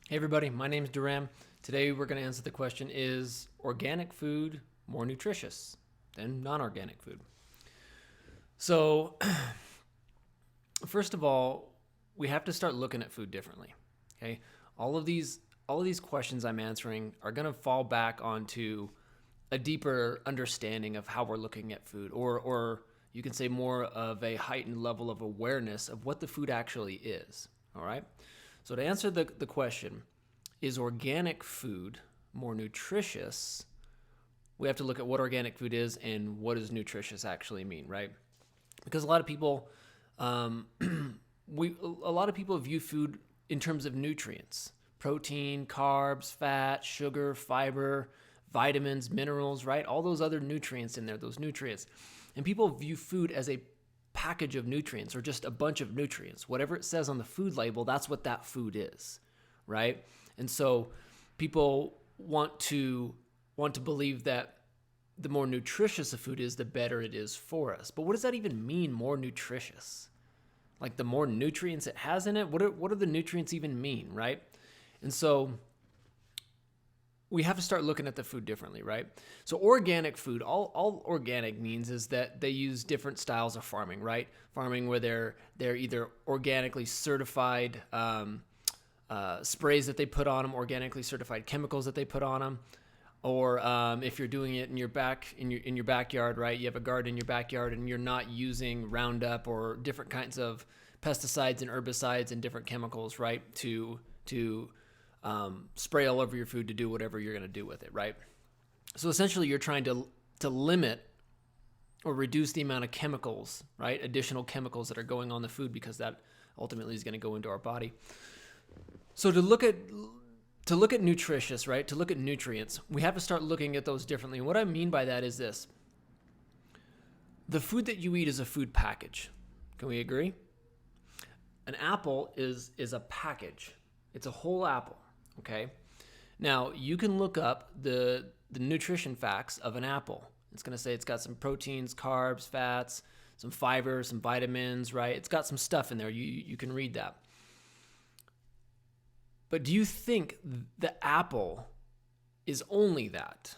Hey everybody, my name is Duram. Today we're going to answer the question, is organic food more nutritious than non-organic food? So, first of all, we have to start looking at food differently. Okay? All of these questions I'm answering are going to fall back onto a deeper understanding of how we're looking at food, or you can say more of a heightened level of awareness of what the food actually is. All right? So to answer the question, is organic food more nutritious? We have to look at what organic food is and what does nutritious actually mean, right? Because a lot of people, a lot of people view food in terms of nutrients: protein, carbs, fat, sugar, fiber, vitamins, minerals, right? All those other nutrients in there, those nutrients. And people view food as a package of nutrients or just a bunch of nutrients. Whatever it says on the food label, that's what that food is, right? And so people want to believe that the more nutritious a food is, the better it is for us. But what does that even mean, more nutritious? Like the more nutrients it has in it? What do the nutrients even mean, right? And so we have to start looking at the food differently, right? So organic food, all organic means is that they use different styles of farming, right? Farming where they're either organically certified sprays that they put on them, organically certified chemicals that they put on them, or if you're doing it in your backyard, right? You have a garden in your backyard and you're not using Roundup or different kinds of pesticides and herbicides and different chemicals, right? To spray all over your food to do whatever you're going to do with it, right? So essentially, you're trying to limit or reduce the amount of chemicals, right? Additional chemicals that are going on the food, because that ultimately is going to go into our body. So to look at nutritious, right? To look at nutrients, we have to start looking at those differently. And what I mean by that is this: the food that you eat is a food package. Can we agree? An apple is a package. It's a whole apple. Okay. Now you can look up the nutrition facts of an apple. It's going to say it's got some proteins, carbs, fats, some fiber, some vitamins, right? It's got some stuff in there. You can read that. But do you think the apple is only that?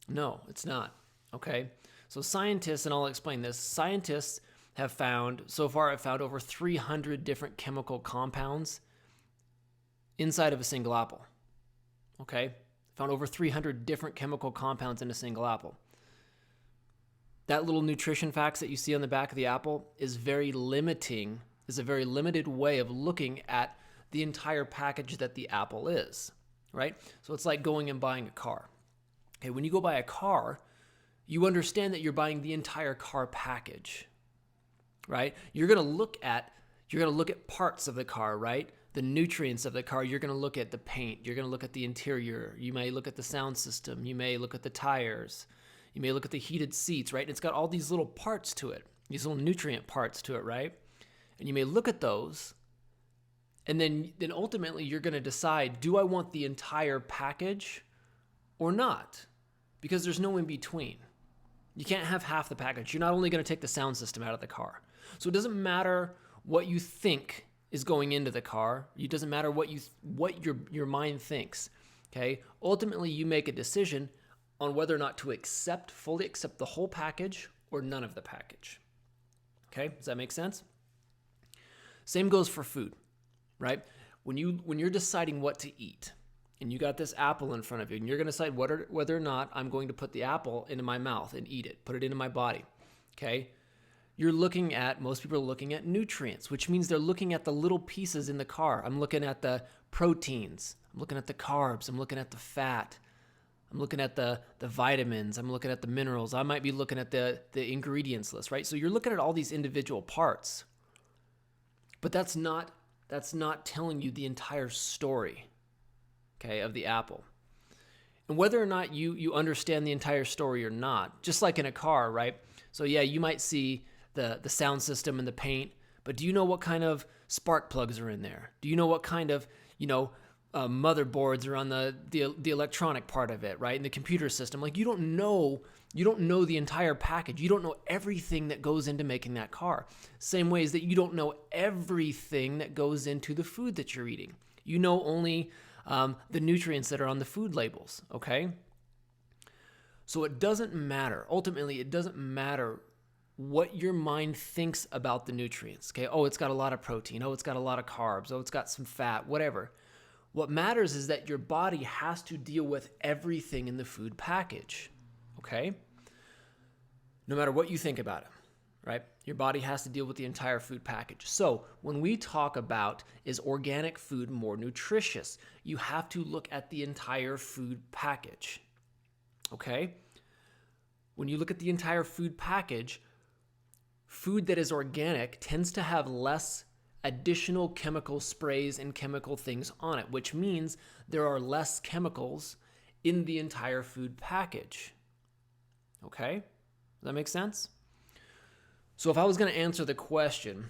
No, it's not. Okay. So scientists, and I'll explain this, scientists have found over 300 different chemical compounds inside of a single apple. Okay? Found over 300 different chemical compounds in a single apple. That little nutrition facts that you see on the back of the apple is a very limited way of looking at the entire package that the apple is, right? So it's like going and buying a car. Okay, when you go buy a car, you understand that you're buying the entire car package, right? You're going to look at parts of the car, right? The nutrients of the car. You're going to look at the paint. You're going to look at the interior. You may look at the sound system. You may look at the tires. You may look at the heated seats, right? And it's got all these little parts to it, these little nutrient parts to it, right? And you may look at those, and then ultimately you're going to decide, do I want the entire package or not? Because there's no in between. You can't have half the package. You're not only going to take the sound system out of the car. So it doesn't matter what you think is going into the car. It doesn't matter what your mind thinks. Okay? Ultimately, you make a decision on whether or not to fully accept the whole package or none of the package. Okay? Does that make sense? Same goes for food, right? When you're deciding what to eat, and you got this apple in front of you, and you're going to decide whether or not I'm going to put the apple into my mouth and eat it, put it into my body, okay? Most people are looking at nutrients, which means they're looking at the little pieces in the car. I'm looking at the proteins. I'm looking at the carbs. I'm looking at the fat. I'm looking at the vitamins. I'm looking at the minerals. I might be looking at the ingredients list, right? So you're looking at all these individual parts, but that's not telling you the entire story, okay, of the apple. And whether or not you understand the entire story or not, just like in a car, right? So yeah, you might see the sound system and the paint, but do you know what kind of spark plugs are in there? Do you know what kind of, motherboards or on the electronic part of it, right? In the computer system. Like you don't know the entire package. You don't know everything that goes into making that car. Same ways that you don't know everything that goes into the food that you're eating. You know only the nutrients that are on the food labels, okay? So it doesn't matter. Ultimately, it doesn't matter what your mind thinks about the nutrients, okay? Oh, it's got a lot of protein. Oh, it's got a lot of carbs. Oh, it's got some fat, whatever. What matters is that your body has to deal with everything in the food package, okay? No matter what you think about it, right? Your body has to deal with the entire food package. So when we talk about is organic food more nutritious, you have to look at the entire food package, okay? When you look at the entire food package, food that is organic tends to have less additional chemical sprays and chemical things on it, which means there are less chemicals in the entire food package. Okay? Does that make sense? So if I was going to answer the question,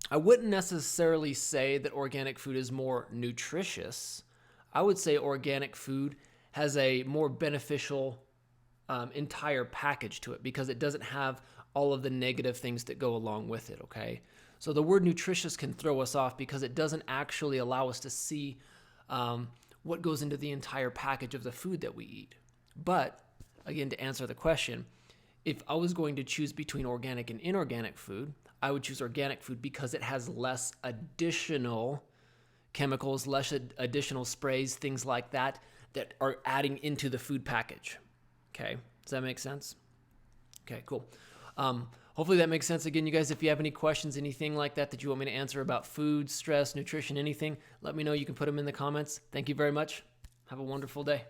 I wouldn't necessarily say that organic food is more nutritious. I would say organic food has a more beneficial entire package to it because it doesn't have all of the negative things that go along with it, okay? So the word nutritious can throw us off because it doesn't actually allow us to see what goes into the entire package of the food that we eat. But, again, to answer the question, if I was going to choose between organic and inorganic food, I would choose organic food because it has less additional chemicals, less additional sprays, things like that are adding into the food package. Okay, does that make sense? Okay, cool. Hopefully that makes sense. Again, you guys, if you have any questions, anything like that you want me to answer about food, stress, nutrition, anything, let me know. You can put them in the comments. Thank you very much. Have a wonderful day.